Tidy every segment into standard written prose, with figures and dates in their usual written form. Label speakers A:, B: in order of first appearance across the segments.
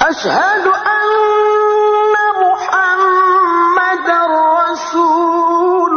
A: أشهد أن محمدا رسول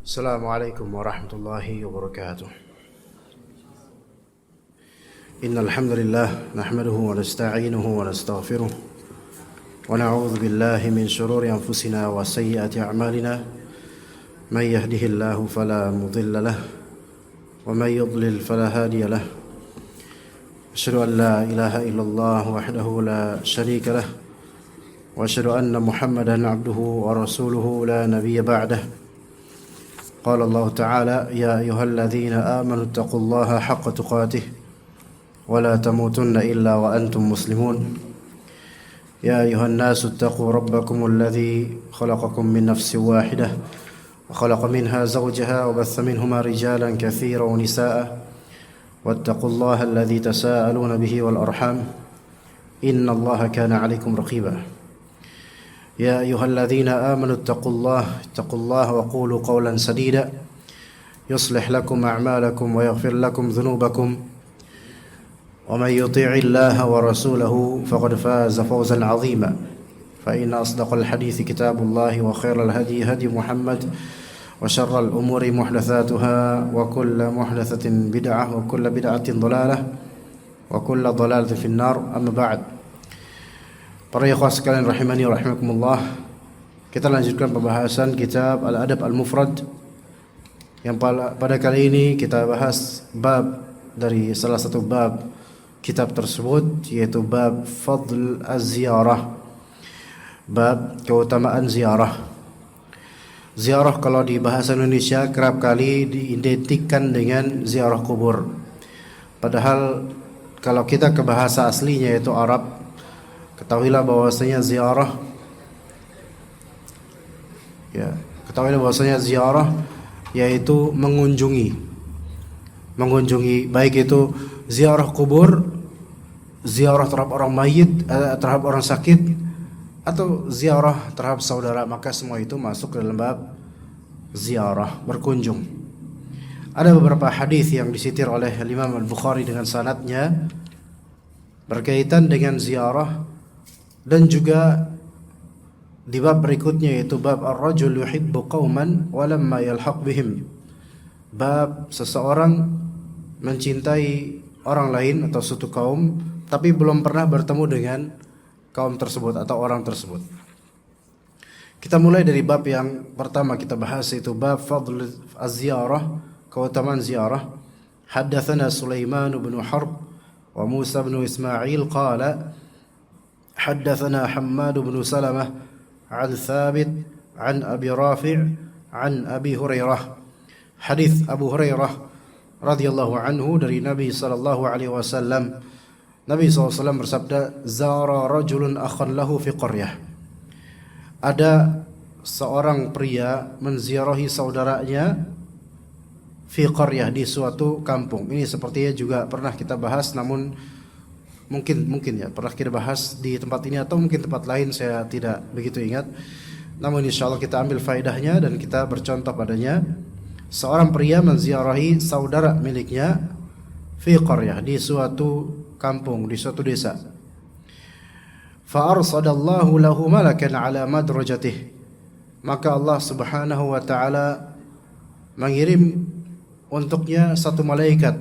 B: Assalamualaikum warahmatullahi wabarakatuh. Innal hamdalillah nahmaduhu wa nasta'inuhu wa nastaghfiruh wa na'udzu billahi min shururi anfusina wa sayyiati a'malina may yahdihillahu fala mudilla lahu wa may yudlil fala hadiya lahu. Asyhadu an la ilaha illallah wahdahu la syarika lahu wa asyhadu anna Muhammadan 'abduhu wa rasuluhu la nabiyya ba'dahu. قال الله تعالى يا أيها الذين آمنوا اتقوا الله حق تقاته ولا تموتن إلا وأنتم مسلمون يا أيها الناس اتقوا ربكم الذي خلقكم من نفس واحدة وخلق منها زوجها وبث منهما رجالا كثيرا ونساء واتقوا الله الذي تساءلون به والأرحام إن الله كان عليكم رقيبا يا أيها الذين آمنوا اتقوا الله وقولوا قولا سديدا يصلح لكم أعمالكم ويغفر لكم ذنوبكم ومن يطيع الله ورسوله فقد فاز فوزا عظيما فإن أصدق الحديث كتاب الله وخير الهدي هدي محمد وشر الأمور محدثاتها وكل محدثة بدعة وكل بدعة ضلالة وكل ضلالة في النار أما بعد. Para ikhwah sekalian rahimani wa rahimakumullah, kita lanjutkan pembahasan kitab Al-Adab Al-Mufrad yang pada kali ini kita bahas bab dari salah satu bab kitab tersebut, yaitu bab Fadl Az-Ziyarah, bab keutamaan ziarah. Ziarah kalau di bahasa Indonesia kerap kali diidentikan dengan ziarah kubur, padahal kalau kita ke bahasa aslinya yaitu Arab, ketahuilah bahwasanya ziarah yaitu mengunjungi baik itu ziarah kubur, ziarah terhadap orang mayit, terhadap orang sakit, atau ziarah terhadap saudara, maka semua itu masuk ke dalam bab ziarah, berkunjung. Ada beberapa hadis yang disitir oleh Imam Al-Bukhari dengan sanadnya berkaitan dengan ziarah. Dan juga di bab berikutnya yaitu bab ar-rajul yuhibbu qauman wa lamma yalhaq bihim, bab seseorang mencintai orang lain atau suatu kaum tapi belum pernah bertemu dengan kaum tersebut atau orang tersebut. Kita mulai dari bab yang pertama kita bahas, yaitu bab fadl az-ziyarah, keutamaan ziarah. Haddatsana Sulaiman bin Harb wa Musa bin Ismail qala حدثنا حماد بن سلمة عن ثابت عن أبي رافع عن أبي هريرة. Hadis Abu Hurairah radhiyallahu anhu dari Nabi sallallahu alaihi wasallam. Nabi SAW bersabda, "Zara rajulun akhan lahu fi qaryah." Ada seorang pria menziarahi saudaranya fi qaryah, di suatu kampung. Ini sepertinya juga pernah kita bahas, namun mungkin ya pernah kita bahas di tempat ini atau mungkin tempat lain, saya tidak begitu ingat. Namun insyaallah kita ambil faedahnya dan kita bercontoh padanya. Seorang pria menziarahi saudara miliknya fi qaryah, di suatu kampung, di suatu desa. Fa arsadallahu lahu malakan ala madrajatihi, maka Allah Subhanahu wa taala mengirim untuknya satu malaikat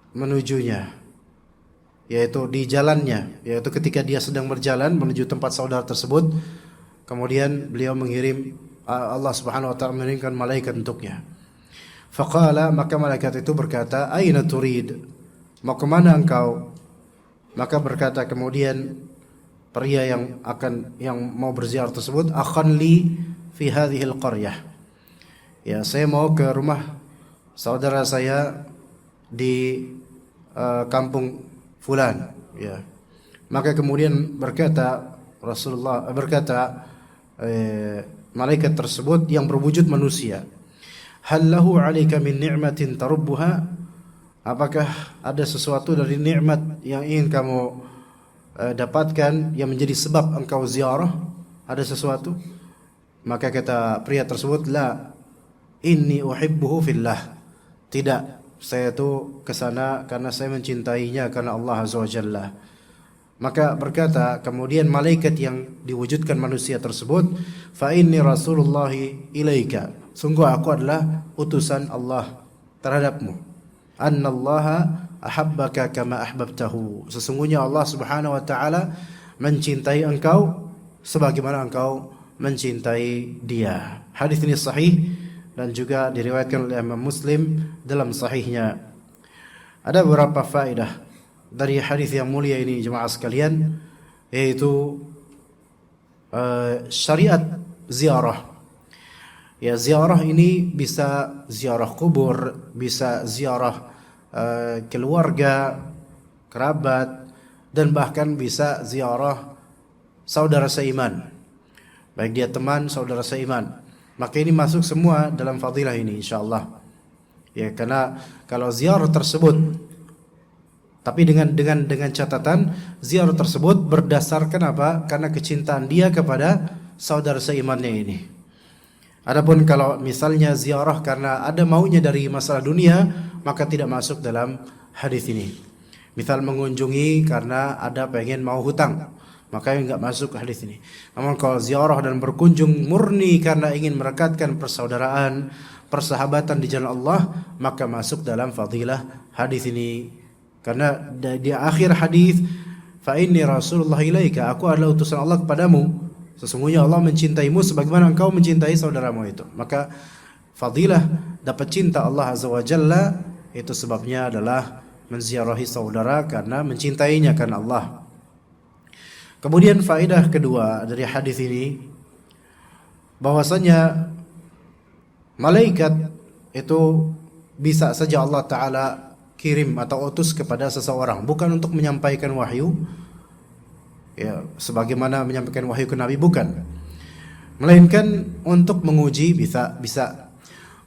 B: menujunya, yaitu di jalannya, yaitu ketika dia sedang berjalan menuju tempat saudara tersebut, kemudian beliau mengirim, Allah Subhanahu wa taala mengirimkan malaikat untuknya. Faqala, maka malaikat itu berkata, aina turid, mau kemana engkau? Maka berkata kemudian pria yang mau berziarah tersebut, akhan li fi hadhil qaryah, ya saya mau ke rumah saudara saya di kampung fulan, ya. Maka kemudian berkata Rasulullah berkata, malaikat tersebut yang berwujud manusia, hal lahu 'alaika min ni'matin tarubbuha, apakah ada sesuatu dari nikmat yang ingin kamu dapatkan yang menjadi sebab engkau ziarah? Ada sesuatu? Maka kata pria tersebut, la, inni uhibbuhu fillah. Tidak, saya itu kesana karena saya mencintainya karena Allah Azza wa Jalla. Maka berkata kemudian malaikat yang diwujudkan manusia tersebut, fa inni rasulullahi ilaika, sungguh aku adalah utusan Allah terhadapmu. Annallaha ahabbaka kama ahbabtahu, sesungguhnya Allah Subhanahu wa taala mencintai engkau sebagaimana engkau mencintai Dia. Hadis ini sahih dan juga diriwayatkan oleh Imam Muslim dalam sahihnya. Ada beberapa faedah dari hadis yang mulia ini jemaah sekalian, yaitu syariat ziarah. Ya, ziarah ini bisa ziarah kubur, bisa ziarah keluarga, kerabat, dan bahkan bisa ziarah saudara seiman, baik dia teman, saudara seiman. Maka ini masuk semua dalam fadilah ini insyaallah. Ya, karena kalau ziarah tersebut, tapi dengan catatan ziarah tersebut berdasarkan apa? Karena kecintaan dia kepada saudara seimannya ini. Adapun kalau misalnya ziarah karena ada maunya dari masalah dunia, maka tidak masuk dalam hadis ini. Misal mengunjungi karena ada pengen mau hutang, maka enggak masuk ke hadis ini. Namun kalau ziarah dan berkunjung murni karena ingin merekatkan persaudaraan, persahabatan di jalan Allah, maka masuk dalam fadilah hadis ini. Karena di akhir hadis, fa inni rasulullah ilaika, aku adalah utusan Allah kepadamu, sesungguhnya Allah mencintaimu sebagaimana engkau mencintai saudaramu itu. Maka fadilah dapat cinta Allah Azza wa Jalla itu sebabnya adalah menziarahi saudara karena mencintainya karena Allah. Kemudian faedah kedua dari hadis ini, bahwasanya malaikat itu bisa saja Allah Ta'ala kirim atau utus kepada seseorang, bukan untuk menyampaikan wahyu, ya, sebagaimana menyampaikan wahyu ke Nabi, bukan, melainkan untuk menguji, bisa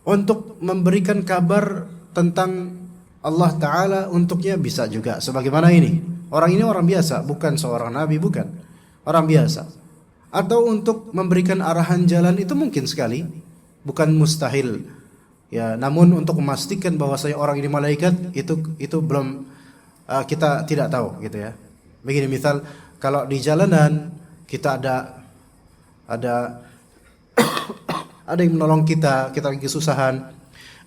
B: untuk memberikan kabar tentang Allah Ta'ala untuknya, bisa juga. Sebagaimana ini orang biasa, bukan seorang nabi, bukan orang biasa. Atau untuk memberikan arahan jalan, itu mungkin sekali, bukan mustahil. Ya, namun untuk memastikan bahwa saya orang ini malaikat, itu belum, kita tidak tahu gitu ya. Begini, misal kalau di jalanan kita ada yang menolong kita lagi kesusahan,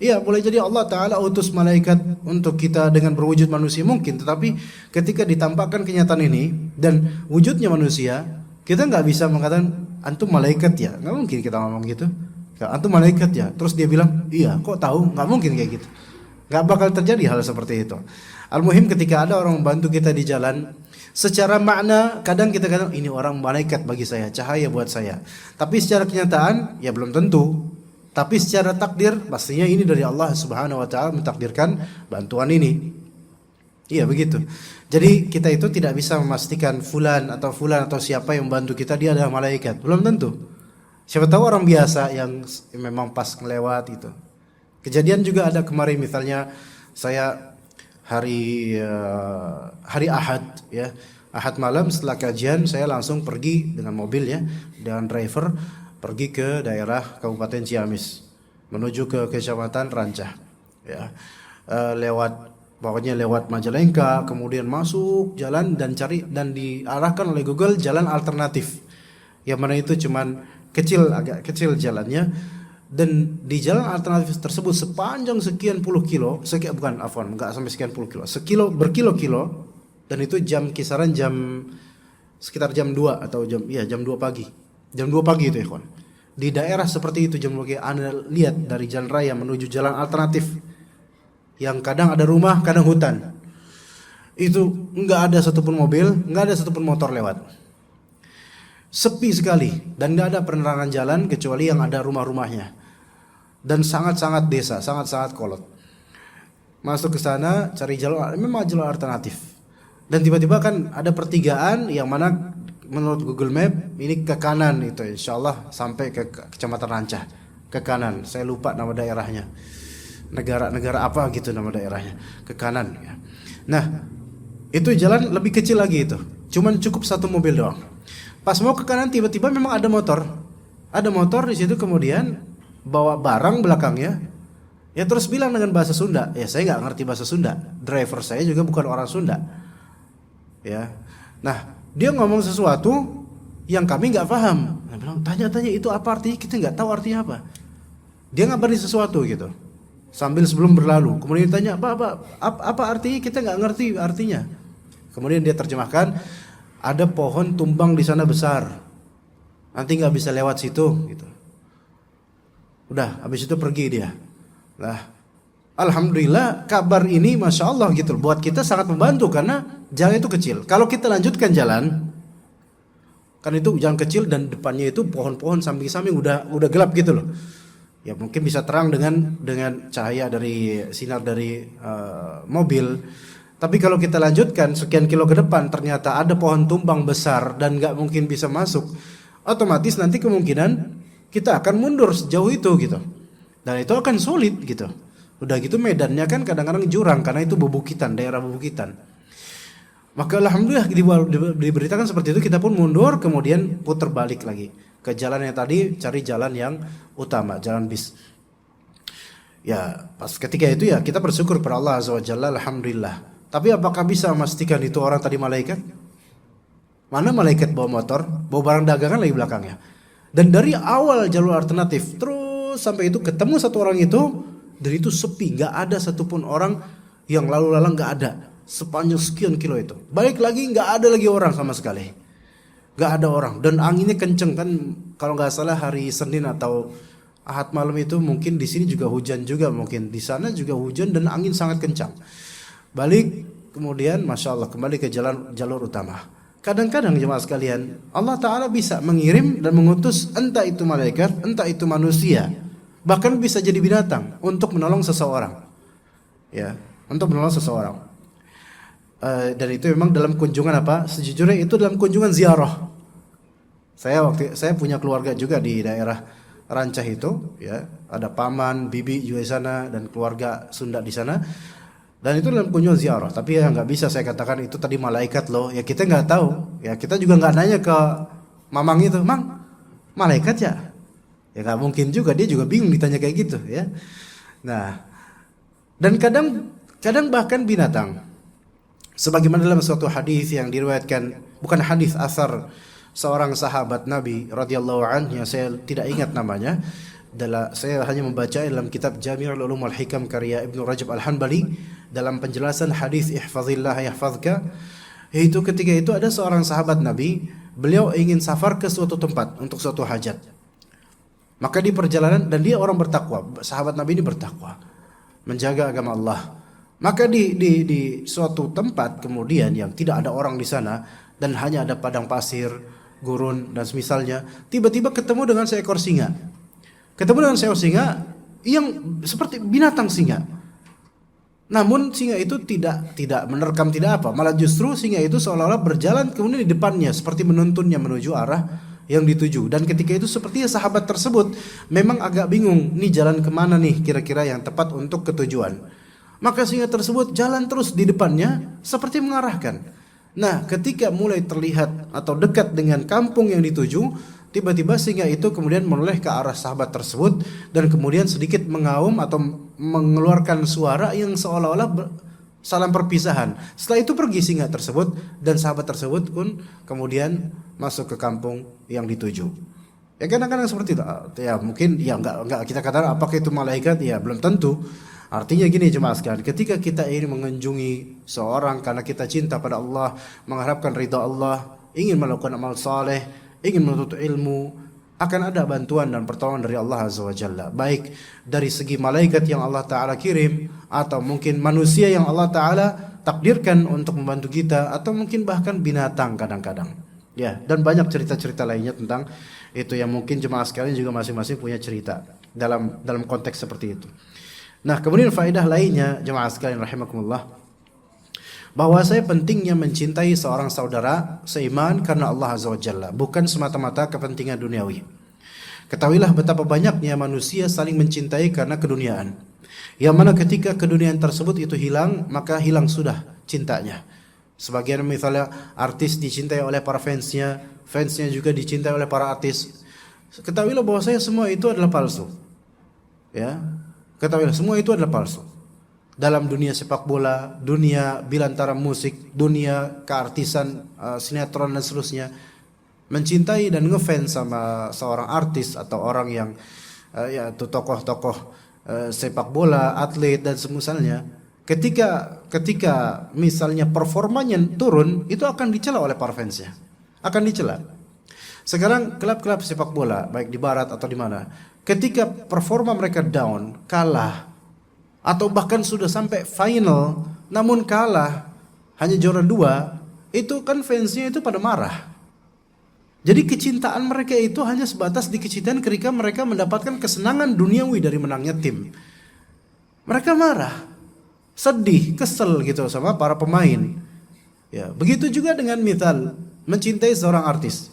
B: iya, boleh jadi Allah Ta'ala utus malaikat untuk kita dengan berwujud manusia mungkin. Tetapi ketika ditampakkan kenyataan ini dan wujudnya manusia, kita nggak bisa mengatakan antum malaikat ya, nggak mungkin kita ngomong gitu. Antum malaikat ya, terus dia bilang iya, kok tahu? Nggak mungkin kayak gitu, nggak bakal terjadi hal seperti itu. Al-muhim ketika ada orang membantu kita di jalan, secara makna kadang kita katakan ini orang malaikat bagi saya, cahaya buat saya. Tapi secara kenyataan ya belum tentu. Tapi secara takdir pastinya ini dari Allah Subhanahu wa taala mentakdirkan bantuan ini. Iya begitu. Jadi kita itu tidak bisa memastikan fulan atau siapa yang membantu kita dia adalah malaikat. Belum tentu. Siapa tahu orang biasa yang memang pas ngelewat itu. Kejadian juga ada kemarin, misalnya saya hari Ahad ya. Ahad malam setelah kajian saya langsung pergi dengan mobil ya, dengan driver pergi ke daerah Kabupaten Ciamis menuju ke Kecamatan Rancah ya. Lewat Majalengka, kemudian masuk jalan dan diarahkan oleh Google jalan alternatif. Yang mana itu cuman agak kecil jalannya, dan di jalan alternatif tersebut sepanjang sekian puluh kilo, enggak sampai sekian puluh kilo, berkilo-kilo, dan itu kisaran sekitar jam 2 atau jam 2 pagi. Jam 2 pagi itu ya kawan. Di daerah seperti itu jam 2 pagi, Anda lihat dari jalan raya menuju jalan alternatif yang kadang ada rumah, kadang hutan. Itu enggak ada satupun mobil, enggak ada satupun motor lewat. Sepi sekali dan tidak ada penerangan jalan kecuali yang ada rumah-rumahnya, dan sangat-sangat desa, sangat-sangat kolot. Masuk ke sana cari jalur, memang jalur alternatif, dan tiba-tiba kan ada pertigaan yang mana menurut Google Map ini ke kanan itu, insya Allah sampai ke Kecamatan Rancah, ke kanan. Saya lupa nama daerahnya, negara apa gitu nama daerahnya, ke kanan ya. Nah itu jalan lebih kecil lagi itu, cuman cukup satu mobil doang. Pas mau ke kanan tiba-tiba memang ada motor di situ, kemudian bawa barang belakangnya. Ya terus bilang dengan bahasa Sunda, ya saya nggak ngerti bahasa Sunda, driver saya juga bukan orang Sunda, ya. Nah dia ngomong sesuatu yang kami nggak paham. Dia bilang tanya-tanya itu apa artinya, kita nggak tahu artinya apa. Dia ngabarin sesuatu gitu, sambil sebelum berlalu. Kemudian ditanya apa artinya, kita nggak ngerti artinya. Kemudian dia terjemahkan, ada pohon tumbang di sana besar, nanti nggak bisa lewat situ gitu. Udah, habis itu pergi dia. Nah, alhamdulillah kabar ini masya Allah gitu, buat kita sangat membantu karena jalan itu kecil. Kalau kita lanjutkan jalan, kan itu jalan kecil dan depannya itu pohon-pohon samping-samping udah gelap gitu loh. Ya mungkin bisa terang dengan cahaya dari sinar dari mobil. Tapi kalau kita lanjutkan sekian kilo ke depan ternyata ada pohon tumbang besar dan nggak mungkin bisa masuk, otomatis nanti kemungkinan kita akan mundur sejauh itu gitu. Dan itu akan sulit gitu. Udah gitu medannya kan kadang-kadang jurang karena itu bebukitan, daerah bebukitan. Maka alhamdulillah diberitakan seperti itu, kita pun mundur kemudian putar balik lagi ke jalan yang tadi, cari jalan yang utama, jalan bis. Ya, pas ketika itu ya kita bersyukur pada Allah Azza wa Jalla, alhamdulillah. Tapi apakah bisa memastikan itu orang tadi malaikat? Mana malaikat bawa motor, bawa barang dagangan lagi belakangnya. Dan dari awal jalur alternatif terus sampai itu ketemu satu orang itu, dan itu sepi, nggak ada satupun orang yang lalu lalang, nggak ada sepanjang sekian kilo itu. Balik lagi nggak ada lagi orang sama sekali, nggak ada orang, dan anginnya kenceng kan. Kalau nggak salah hari Senin atau Ahad malam itu mungkin di sini juga hujan juga, mungkin di sana juga hujan dan angin sangat kencang. Balik kemudian masya Allah kembali ke jalur utama. Kadang-kadang jemaah sekalian, Allah Ta'ala bisa mengirim dan mengutus entah itu malaikat, entah itu manusia, bahkan bisa jadi binatang untuk menolong seseorang, ya, untuk menolong seseorang. Dan itu memang dalam kunjungan apa? Sejujurnya itu dalam kunjungan ziarah. Saya punya keluarga juga di daerah Rancah itu, ya, ada paman, bibi juga di sana dan keluarga Sunda di sana. Dan itu dalam kunjungan ziarah, tapi ya nggak bisa saya katakan itu tadi malaikat loh. Ya kita nggak tahu, ya kita juga nggak nanya ke mamang itu, mang malaikat ya? Ya nggak mungkin juga, dia juga bingung ditanya kayak gitu, ya. Nah, dan kadang bahkan binatang. Sebagaimana dalam suatu hadis yang diriwayatkan, bukan hadis asar seorang sahabat Nabi radhiyallahu anhu yang saya tidak ingat namanya. Saya hanya membaca dalam kitab Jami'ul Ulum wal Hikam karya Ibnu Rajab Al-Hanbali dalam penjelasan hadis ihfazillah yahfazka. Yaitu ketika itu ada seorang sahabat Nabi, beliau ingin safar ke suatu tempat untuk suatu hajat. Maka di perjalanan, dan dia orang bertakwa, sahabat Nabi ini bertakwa, menjaga agama Allah. Maka di suatu tempat kemudian yang tidak ada orang di sana dan hanya ada padang pasir, gurun dan semisalnya, tiba-tiba ketemu dengan seekor singa. Ketemu dengan seekor singa yang seperti binatang singa. Namun singa itu tidak menerkam, tidak apa. Malah justru singa itu seolah-olah berjalan kemudian di depannya seperti menuntunnya menuju arah yang dituju. Dan ketika itu sepertinya sahabat tersebut memang agak bingung, nih jalan kemana nih kira-kira yang tepat untuk ketujuan. Maka singa tersebut jalan terus di depannya seperti mengarahkan. Nah, ketika mulai terlihat atau dekat dengan kampung yang dituju, tiba-tiba singa itu kemudian menoleh ke arah sahabat tersebut dan kemudian sedikit mengaum atau mengeluarkan suara yang seolah-olah salam perpisahan. Setelah itu pergi singa tersebut dan sahabat tersebut pun kemudian masuk ke kampung yang dituju. Ya kadang-kadang seperti itu. Ya mungkin ya enggak kita katakan apakah itu malaikat, ya belum tentu. Artinya gini jemaah sekalian, ketika kita ingin mengunjungi seorang karena kita cinta pada Allah, mengharapkan ridha Allah, ingin melakukan amal saleh, ingin menuntut ilmu, akan ada bantuan dan pertolongan dari Allah Azza wa Jalla. Baik dari segi malaikat yang Allah Ta'ala kirim, atau mungkin manusia yang Allah Ta'ala takdirkan untuk membantu kita, atau mungkin bahkan binatang kadang-kadang. Ya, dan banyak cerita-cerita lainnya tentang itu yang mungkin jemaah sekalian juga masing-masing punya cerita dalam konteks seperti itu. Nah, kemudian faedah lainnya jemaah sekalian rahimakumullah, Bahwasanya pentingnya mencintai seorang saudara seiman karena Allah Azza wa Jalla, bukan semata-mata kepentingan duniawi. Ketahuilah betapa banyaknya manusia saling mencintai karena keduniaan, yang mana ketika keduniaan tersebut itu hilang, maka hilang sudah cintanya. Sebagian misalnya artis dicintai oleh para fansnya, fansnya juga dicintai oleh para artis. Ketahuilah bahwasanya semua itu adalah palsu. Ya, ketahuilah semua itu adalah palsu. Dalam dunia sepak bola, dunia bilantara musik, dunia keartisan, sinetron dan seterusnya, mencintai dan ngefans sama seorang artis atau orang yang yaitu tokoh-tokoh sepak bola, atlet dan semisalnya, ketika misalnya performanya turun, itu akan dicela oleh para fansnya, akan dicela. Sekarang klub-klub sepak bola baik di barat atau di mana, ketika performa mereka down, kalah, atau bahkan sudah sampai final namun kalah, hanya juara 2, itu kan fansnya itu pada marah. Jadi kecintaan mereka itu hanya sebatas di kecintaan ketika mereka mendapatkan kesenangan duniawi dari menangnya tim. Mereka marah, sedih, kesel gitu sama para pemain. Ya, begitu juga dengan misal mencintai seorang artis.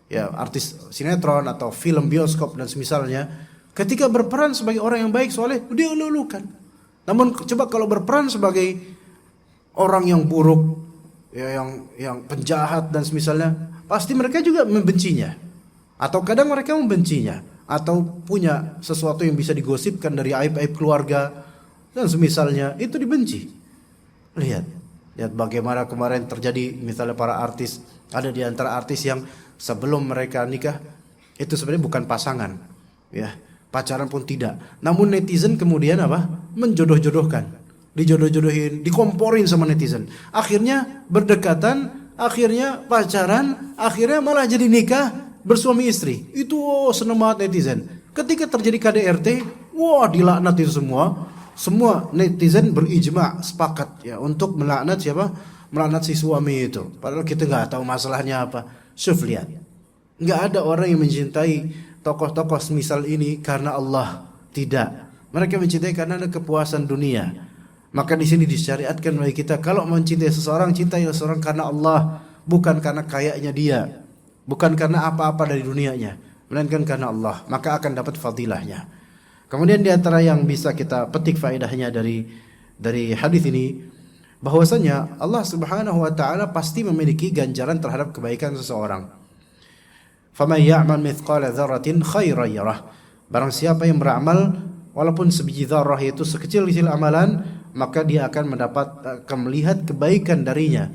B: Ya, artis sinetron atau film bioskop dan semisalnya, ketika berperan sebagai orang yang baik soleh, dia ulu-ulukan. Namun coba kalau berperan sebagai orang yang buruk, ya, yang penjahat dan semisalnya, pasti mereka juga membencinya. Atau kadang mereka membencinya, atau punya sesuatu yang bisa digosipkan dari aib-aib keluarga dan semisalnya, itu dibenci. Lihat bagaimana kemarin terjadi misalnya para artis, ada di antara artis yang sebelum mereka nikah itu sebenarnya bukan pasangan, ya, pacaran pun tidak. Namun netizen kemudian apa? Menjodoh-jodohkan, dijodoh-jodohin, dikomporin sama netizen. Akhirnya berdekatan, akhirnya pacaran, akhirnya malah jadi nikah bersuami istri. Itu seneng banget netizen. Ketika terjadi KDRT, wah dilaknat itu semua. Semua netizen berijma, sepakat ya untuk melaknat siapa? Melaknat si suami itu. Padahal kita nggak tahu masalahnya apa. Syuf, lihat, nggak ada orang yang mencintai tokoh-tokoh semisal ini karena Allah, tidak. Mereka mencintai karena ada kepuasan dunia. Maka di sini disyariatkan bagi kita, kalau mencintai seseorang, cintai seseorang karena Allah, bukan karena kayaknya dia, bukan karena apa-apa dari dunianya, melainkan karena Allah, maka akan dapat fadilahnya. Kemudian di antara yang bisa kita petik faedahnya dari hadis ini, bahwasanya Allah Subhanahu wa taala pasti memiliki ganjaran terhadap kebaikan seseorang. Faman ya'mal mithqala dzarratin khairan yarah. Barang siapa yang beramal walaupun sebiji dzarrah, yaitu sekecil-kecil amalan, maka dia akan melihat kebaikan darinya.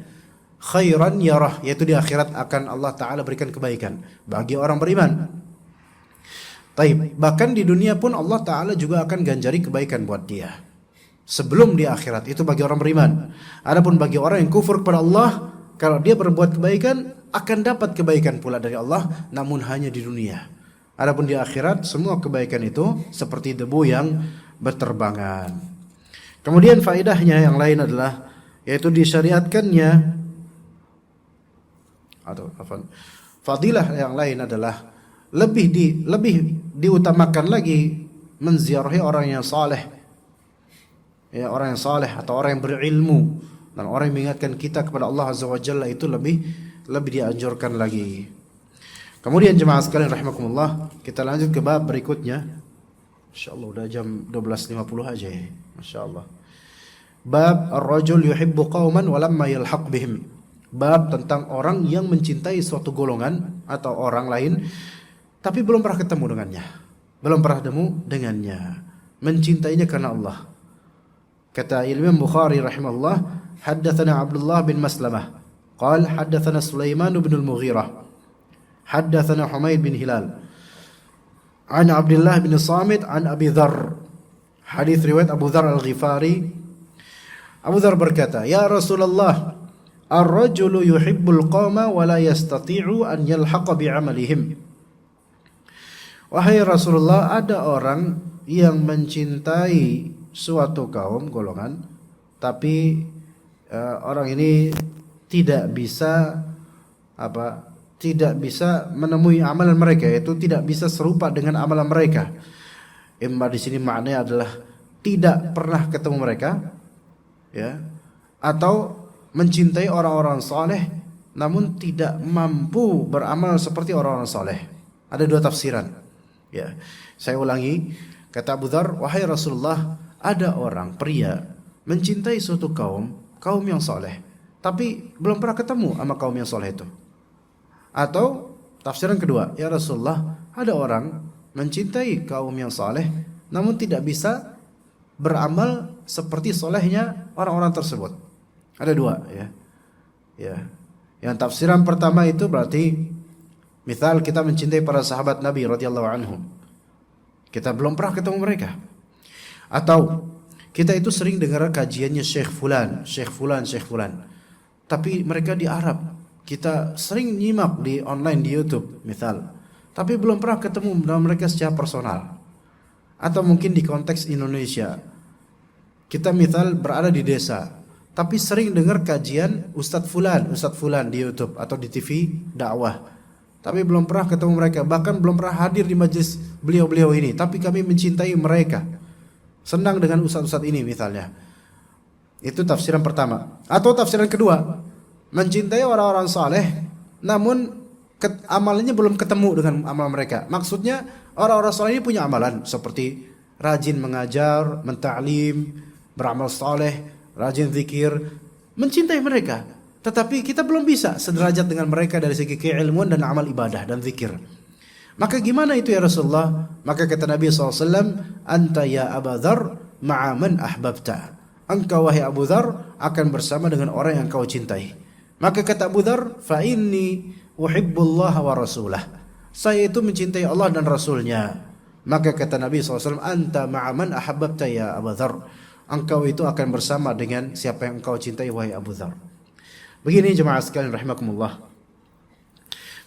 B: Khairan yarah, yaitu di akhirat akan Allah taala berikan kebaikan bagi orang beriman. Taib, bahkan di dunia pun Allah taala juga akan ganjari kebaikan buat dia sebelum di akhirat, itu bagi orang beriman. Adapun bagi orang yang kufur kepada Allah, kalau dia berbuat kebaikan akan dapat kebaikan pula dari Allah, namun hanya di dunia. Adapun di akhirat semua kebaikan itu seperti debu yang berterbangan. Kemudian faedahnya yang lain adalah, yaitu disyariatkannya, atau fadilah yang lain adalah lebih diutamakan lagi menziarahi orang yang saleh. Ya, orang yang saleh atau orang yang berilmu dan orang yang mengingatkan kita kepada Allah Azza wa Jalla itu lebih dianjurkan lagi. Kemudian jemaah sekalian rahimakumullah, kita lanjut ke bab berikutnya. Insyaallah udah jam 12.50 aja ya. Masyaallah. Bab ar-rajul yuhibbu qauman wa lamma yalhaq bihim. Bab tentang orang yang mencintai suatu golongan atau orang lain tapi belum pernah ketemu dengannya. Belum pernah ketemu dengannya. Mencintainya karena Allah. Kata Imam Bukhari rahimahullah, haddatsana Abdullah bin Maslamah qala haddatsana Sulaiman bin al-Mughirah haddatsana Humaid bin Hilal an Abdullah bin Samit an Abi Dzar. Hadis riwayat Abu Dzar Al-Ghifari. Abu Dzar berkata, "Ya Rasulullah, ar-rajulu yuhibbul qauma wa la yastati'u an yalhaqa bi'amalihim." Wahai Rasulullah, ada orang yang mencintai suatu kaum golongan, tapi orang ini tidak bisa menemui amalan mereka, yaitu tidak bisa serupa dengan amalan mereka. Imma di sini maknanya adalah tidak pernah ketemu mereka, ya, atau mencintai orang-orang saleh namun tidak mampu beramal seperti orang-orang saleh. Ada dua tafsiran. Ya, saya ulangi. Kata Abu Dzar, wahai Rasulullah, ada orang pria mencintai suatu kaum yang saleh, tapi belum pernah ketemu sama kaum yang saleh itu. Atau tafsiran kedua, ya Rasulullah, ada orang mencintai kaum yang saleh namun tidak bisa beramal seperti solehnya orang-orang tersebut. Ada dua, ya. Ya. Yang tafsiran pertama itu berarti misal kita mencintai para sahabat Nabi radhiyallahu anhum. Kita belum pernah ketemu mereka. Atau kita itu sering dengar kajiannya Syekh Fulan. Tapi mereka di Arab. Kita sering nyimak di online di YouTube misal. Tapi belum pernah ketemu dengan mereka secara personal. Atau mungkin di konteks Indonesia. Kita misal berada di desa, tapi sering dengar kajian Ustadz Fulan di YouTube atau di TV dakwah. Tapi belum pernah ketemu mereka, bahkan belum pernah hadir di majelis beliau-beliau ini. Tapi kami mencintai mereka, senang dengan ustadz-ustadz ini misalnya. Itu tafsiran pertama. Atau tafsiran kedua, mencintai orang-orang saleh, namun amalannya belum ketemu dengan amal mereka. Maksudnya orang-orang saleh ini punya amalan seperti rajin mengajar, mentaklim, beramal saleh, rajin zikir, mencintai mereka. Tetapi kita belum bisa sederajat dengan mereka dari segi keilmuan dan amal ibadah dan zikir. Maka gimana itu ya Rasulullah? Maka kata Nabi SAW, anta ya Abu Dzar ma'a man ahbabta. Engkau wahai Abu Dzar akan bersama dengan orang yang kau cintai. Maka kata Abu Dzar, fa inni uhibbullah wa rasulah. Saya itu mencintai Allah dan Rasulnya. Maka kata Nabi SAW, anta ma'a man ahbabta ya Abu Dzar. Engkau itu akan bersama dengan siapa yang engkau cintai wahai Abu Dzar. Begini jemaah sekalian rahimakumullah.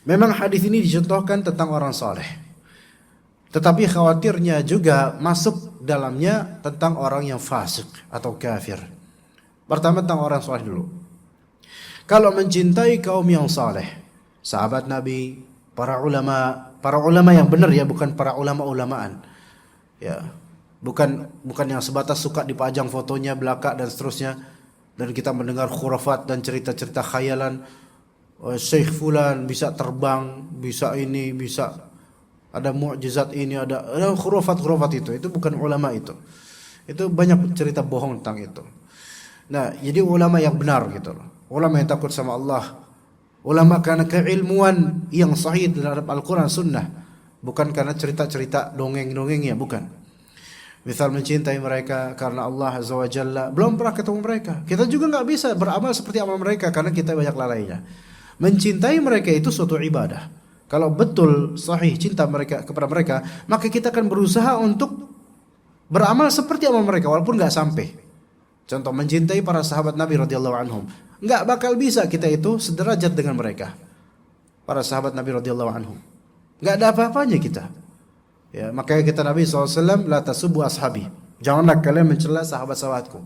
B: Memang hadis ini dicontohkan tentang orang saleh. Tetapi khawatirnya juga masuk dalamnya tentang orang yang fasik atau kafir. Pertama tentang orang saleh dulu. Kalau mencintai kaum yang saleh, sahabat Nabi, para ulama yang benar ya, bukan para ulama-ulamaan. Ya. Bukan yang sebatas suka dipajang fotonya belaka dan seterusnya. Dan kita mendengar khurafat dan cerita-cerita khayalan. Syekh Fulan bisa terbang, bisa ini, bisa ada mukjizat ini, ada khurafat itu. Itu bukan ulama itu. Itu banyak cerita bohong tentang itu. Nah, jadi ulama yang benar gitu loh. Ulama yang takut sama Allah. Ulama karena keilmuan yang sahih terhadap Al-Quran Sunnah. Bukan karena cerita-cerita dongeng-dongengnya, bukan. Misal mencintai mereka karena Allah Azza wa Jalla, belum pernah ketemu mereka. Kita juga nggak bisa beramal seperti amal mereka karena kita banyak lalainya. Mencintai mereka itu suatu ibadah. Kalau betul sahih cinta mereka kepada mereka, maka kita akan berusaha untuk beramal seperti amal mereka walaupun nggak sampai. Contoh mencintai para sahabat Nabi radhiyallahu anhum, nggak bakal bisa kita itu sederajat dengan mereka. Para sahabat Nabi radhiyallahu anhum, nggak ada apa-apanya kita. Ya, makanya kata Nabi SAW, la tasubbu ashabi. Janganlah kalian mencela sahabat-sahabatku.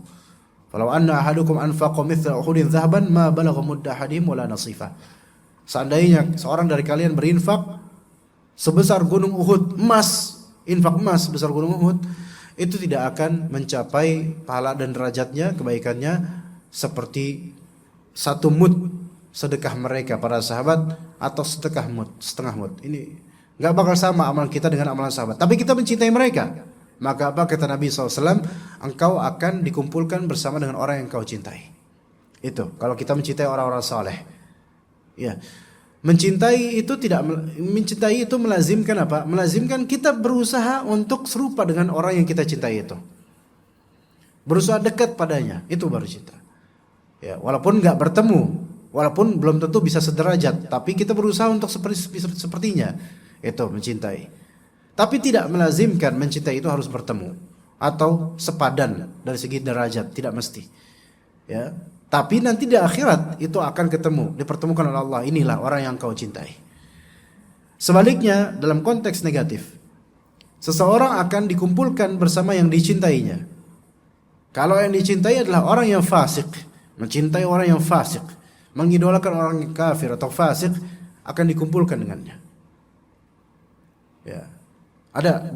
B: Falau anna ahadukum anfaqa mithla Uhudin dhahaban ma balagha mudda ahadihim wala nasifa. Seandainya seorang dari kalian berinfak sebesar gunung Uhud emas, infak emas sebesar gunung Uhud, itu tidak akan mencapai pahala dan derajatnya, kebaikannya seperti satu mud sedekah mereka para sahabat atau setengah mud. Ini nggak bakal sama amalan kita dengan amalan sahabat. Tapi kita mencintai mereka. Maka apa kata Nabi SAW? Engkau akan dikumpulkan bersama dengan orang yang kau cintai. Itu kalau kita mencintai orang-orang saleh. Ya. Mencintai itu melazimkan apa? Melazimkan kita berusaha untuk serupa dengan orang yang kita cintai itu. Berusaha dekat padanya. Itu baru cinta. Ya, walaupun nggak bertemu, walaupun belum tentu bisa sederajat, tapi kita berusaha untuk sepertinya. Itu mencintai. Tapi tidak melazimkan mencintai itu harus bertemu atau sepadan dari segi derajat, tidak mesti. Ya. Tapi nanti di akhirat itu akan ketemu, dipertemukan oleh Allah. Inilah orang yang kau cintai. Sebaliknya dalam konteks negatif, seseorang akan dikumpulkan bersama yang dicintainya. Kalau yang dicintai adalah orang yang fasik, mencintai orang yang fasik, mengidolakan orang yang kafir atau fasik, akan dikumpulkan dengannya. Ya. Ada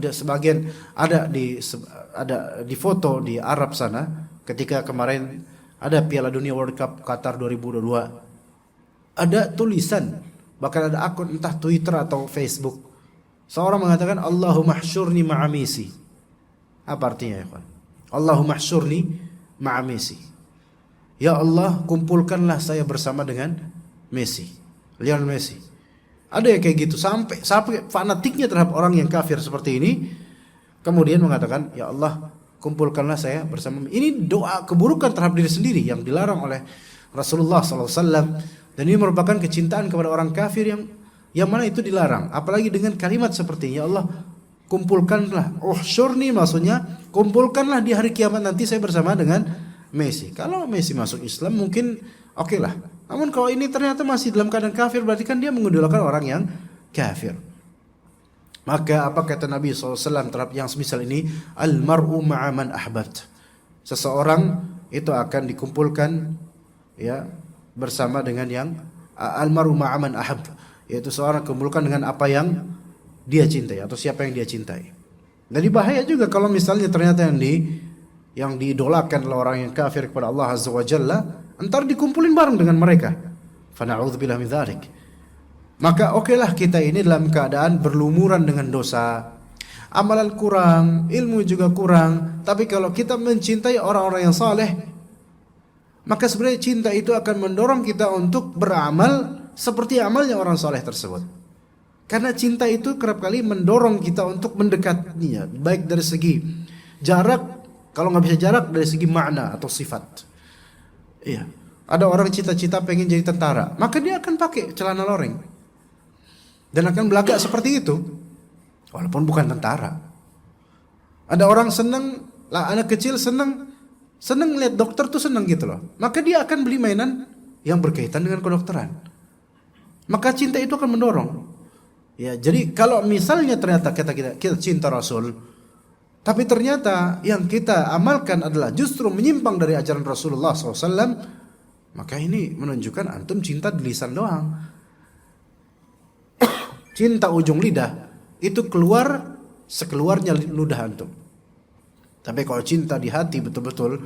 B: di foto di Arab sana ketika kemarin Ada Piala Dunia World Cup Qatar 2022. Ada tulisan, bahkan ada akun entah Twitter atau Facebook. Seorang mengatakan Allahumma hsyurni ma'a Messi. Apa artinya ya kawan? Allahumma hsyurni ma'a Messi. Ya Allah, kumpulkanlah saya bersama dengan Messi, Lionel Messi. Ada yang kayak gitu sampai fanatiknya terhadap orang yang kafir seperti ini. Kemudian mengatakan, ya Allah, kumpulkanlah saya bersama. Ini doa keburukan terhadap diri sendiri yang dilarang oleh Rasulullah SAW. Dan ini merupakan kecintaan kepada orang kafir yang mana itu dilarang. Apalagi dengan kalimat seperti ini, ya Allah, kumpulkanlah. Uhsyurni maksudnya kumpulkanlah di hari kiamat nanti saya bersama dengan Messi. Kalau Messi masuk Islam mungkin oke lah. Namun kalau ini ternyata masih dalam keadaan kafir, berarti kan dia mengidolakan orang yang kafir. Maka apa kata Nabi SAW terhadap yang semisal ini? Al-mar'u ma'a man ahbabt. Seseorang itu akan dikumpulkan ya bersama dengan yang al-mar'u ma'a man ahab, yaitu seorang dikumpulkan dengan apa yang dia cintai atau siapa yang dia cintai. Jadi bahaya juga kalau misalnya ternyata yang diidolakan oleh orang yang kafir kepada Allah Azza wa Jalla, entar dikumpulin bareng dengan mereka. Fa na'udzubillah min dzalik. Maka okelah kita ini dalam keadaan berlumuran dengan dosa, amalan kurang, ilmu juga kurang. Tapi kalau kita mencintai orang-orang yang saleh, maka sebenarnya cinta itu akan mendorong kita untuk beramal seperti amalnya orang saleh tersebut. Karena cinta itu kerap kali mendorong kita untuk mendekatinya, baik dari segi jarak, kalau nggak bisa jarak dari segi makna atau sifat. Iya, ada orang cita-cita pengen jadi tentara, maka dia akan pakai celana loreng dan akan belagak seperti itu, walaupun bukan tentara. Ada orang senang, anak kecil senang lihat dokter tuh senang gitu loh, maka dia akan beli mainan yang berkaitan dengan kedokteran. Maka cinta itu akan mendorong. Ya, jadi kalau misalnya ternyata kita cinta Rasul, tapi ternyata yang kita amalkan adalah justru menyimpang dari ajaran Rasulullah SAW, maka ini menunjukkan antum cinta di lisan doang. Cinta ujung lidah itu keluar sekeluarnya ludah antum. Tapi kalau cinta di hati betul-betul,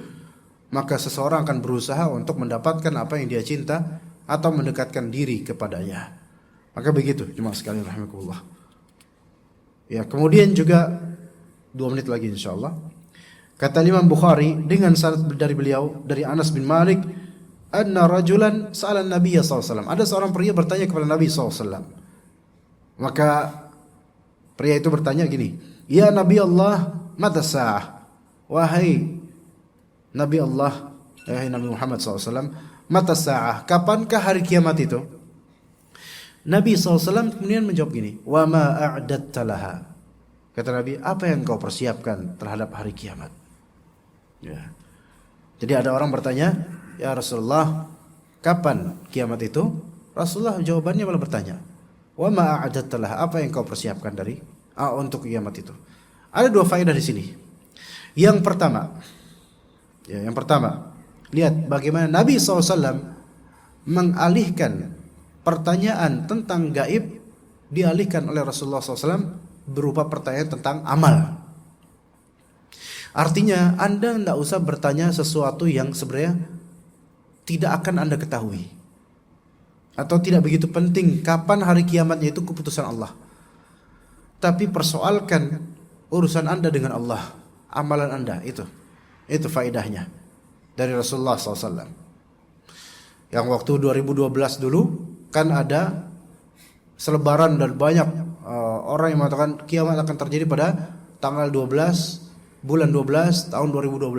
B: maka seseorang akan berusaha untuk mendapatkan apa yang dia cinta atau mendekatkan diri kepadanya. Maka begitu, jemaah sekalian rahimakumullah. Ya, kemudian juga 2 menit lagi insyaallah. Kata Imam Bukhari dengan sanad dari beliau dari Anas bin Malik, anna rajulan sa'ala Nabi SAW. Ada seorang pria bertanya kepada Nabi SAW. Maka pria itu bertanya gini, ya Nabi Allah, mata sa'ah? Wahai Nabi Allah, wahai Nabi Muhammad SAW, mata sa'ah? Kapankah hari kiamat itu? Nabi SAW kemudian menjawab gini, wa ma a'datta laha. Kata Nabi, apa yang kau persiapkan terhadap hari kiamat? Ya. Jadi ada orang bertanya, ya Rasulullah, kapan kiamat itu? Rasulullah jawabannya malah bertanya, wa ma a'adatta laha, apa yang kau persiapkan untuk kiamat itu? Ada 2 faedah di sini. Yang pertama, lihat bagaimana Nabi SAW mengalihkan pertanyaan tentang gaib, dialihkan oleh Rasulullah SAW berupa pertanyaan tentang amal. Artinya Anda tidak usah bertanya sesuatu yang sebenarnya tidak akan Anda ketahui, atau tidak begitu penting kapan hari kiamatnya, itu keputusan Allah. Tapi persoalkan urusan Anda dengan Allah, amalan Anda, itu faedahnya dari Rasulullah SAW. Yang waktu 2012 dulu kan ada selebaran dan banyak orang yang mengatakan kiamat akan terjadi pada tanggal 12 bulan 12 tahun 2012.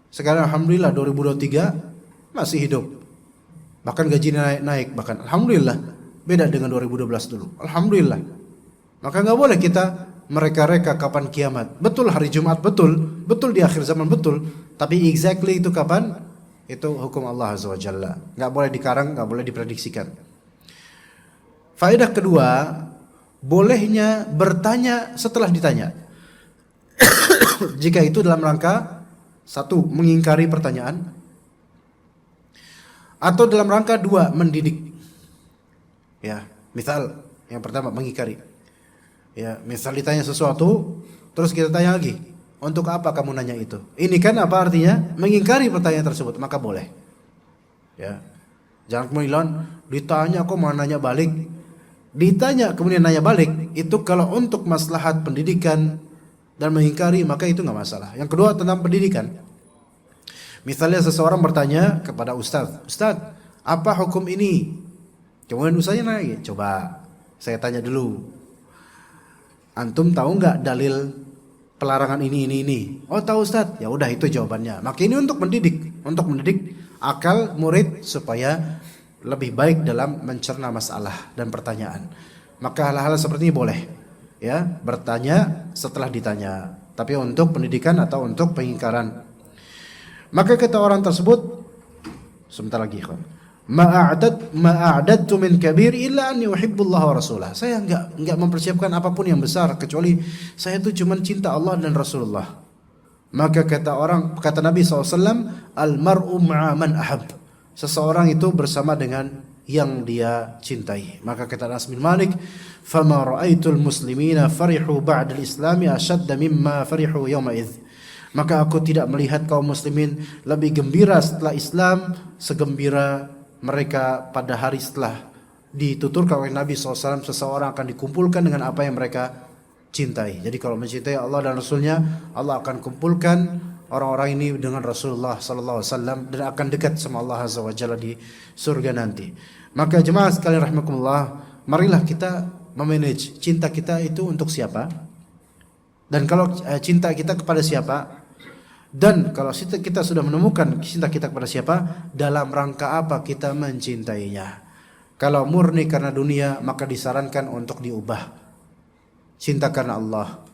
B: Sekarang alhamdulillah 2023 masih hidup. Bahkan gajinya naik bahkan. Alhamdulillah, beda dengan 2012 dulu. Alhamdulillah. Maka enggak boleh kita mereka-reka kapan kiamat. Betul hari Jumat, betul di akhir zaman, betul. Tapi exactly itu kapan? Itu hukum Allah Azza wa Jalla. Enggak boleh dikarang, enggak boleh diprediksikan. Faedah kedua, bolehnya bertanya setelah ditanya. Jika itu dalam rangka 1, mengingkari pertanyaan, atau dalam rangka 2, mendidik. Ya, misal yang pertama mengingkari. Ya, misal ditanya sesuatu, terus kita tanya lagi, Untuk apa kamu nanya itu? Ini kan apa artinya? Mengingkari pertanyaan tersebut, maka boleh. Ya. Jangan kemudian ditanya kok mau nanya balik. Ditanya kemudian nanya balik, itu kalau untuk maslahat pendidikan dan mengingkari maka itu nggak masalah. Yang kedua tentang pendidikan. Misalnya seseorang bertanya kepada Ustadz, apa hukum ini? Kemudian ustaznya nanya, coba saya tanya dulu. Antum tahu nggak dalil pelarangan ini? Oh tahu Ustadz. Ya udah itu jawabannya. Maka ini untuk mendidik akal murid supaya lebih baik dalam mencerna masalah dan pertanyaan. Maka hal-hal seperti ini boleh, ya, bertanya setelah ditanya. Tapi untuk pendidikan atau untuk pengingkaran. Maka kata orang tersebut, sebentar lagi, ma'a'adadtu min kabir illa anni uhibbullah wa rasulah. Saya enggak mempersiapkan apapun yang besar kecuali saya itu cuma cinta Allah dan Rasulullah. Maka kata Nabi SAW, al-mar'u ma'a man ahab. Seseorang itu bersama dengan yang dia cintai. Maka kata Anas bin Malik, fama ra'aitul muslimina farihu ba'da al-islami ashadda mimma farihu yawma idh. Maka aku tidak melihat kaum muslimin lebih gembira setelah Islam segembira mereka pada hari setelah dituturkan oleh Nabi SAW seseorang akan dikumpulkan dengan apa yang mereka cintai. Jadi kalau mencintai Allah dan Rasulnya, Allah akan kumpulkan orang-orang ini dengan Rasulullah SAW dan akan dekat sama Allah Azza wa Jalla di surga nanti. Maka jemaah sekalian rahimakumullah, marilah kita memanage cinta kita itu untuk siapa, dan kalau cinta kita kepada siapa, dan kalau kita sudah menemukan cinta kita kepada siapa, dalam rangka apa kita mencintainya. Kalau murni karena dunia, maka disarankan untuk diubah. Cinta karena Allah.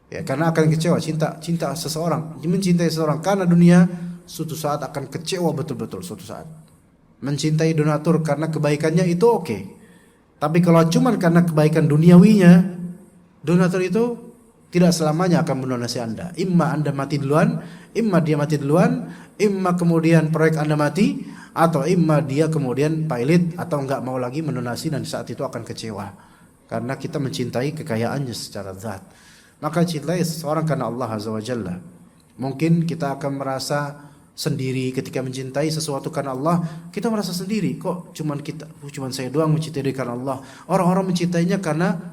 B: Ya, karena akan kecewa cinta seseorang, mencintai seseorang karena dunia, suatu saat akan kecewa betul-betul suatu saat. Mencintai donatur karena kebaikannya itu oke. Tapi kalau cuma karena kebaikan duniawinya, donatur itu tidak selamanya akan mendonasi Anda. Imma Anda mati duluan, imma dia mati duluan, imma kemudian proyek Anda mati, atau imma dia kemudian pailit atau enggak mau lagi mendonasi dan saat itu akan kecewa. Karena kita mencintai kekayaannya secara zat. Maka cintai seseorang karena Allah Azza wa Jalla. Mungkin kita akan merasa sendiri ketika mencintai sesuatu karena Allah. Kita merasa sendiri, kok cuman saya doang mencintai karena Allah. Orang-orang mencintainya karena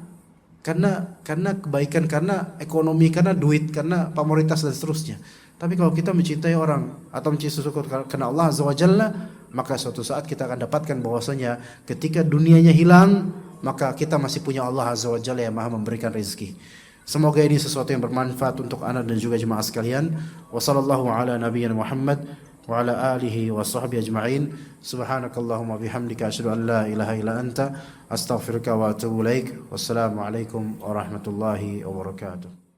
B: kebaikan, karena ekonomi, karena duit, karena pamoritas dan seterusnya. Tapi kalau kita mencintai orang atau mencintai sesuatu karena Allah Azza wa Jalla, maka suatu saat kita akan dapatkan bahwasanya ketika dunianya hilang, maka kita masih punya Allah Azza wa Jalla yang Maha memberikan rezeki. Semoga ini sesuatu yang bermanfaat untuk anda dan juga jemaah sekalian. Wassallallahu ala nabiyyina Muhammad wa ala alihi wa sahbihi ajma'in. Subhanakallahumma bihamdika asyhadu an la ilaha illa anta astaghfiruka wa atubu ilaik. Wassalamu alaikum warahmatullahi wabarakatuh.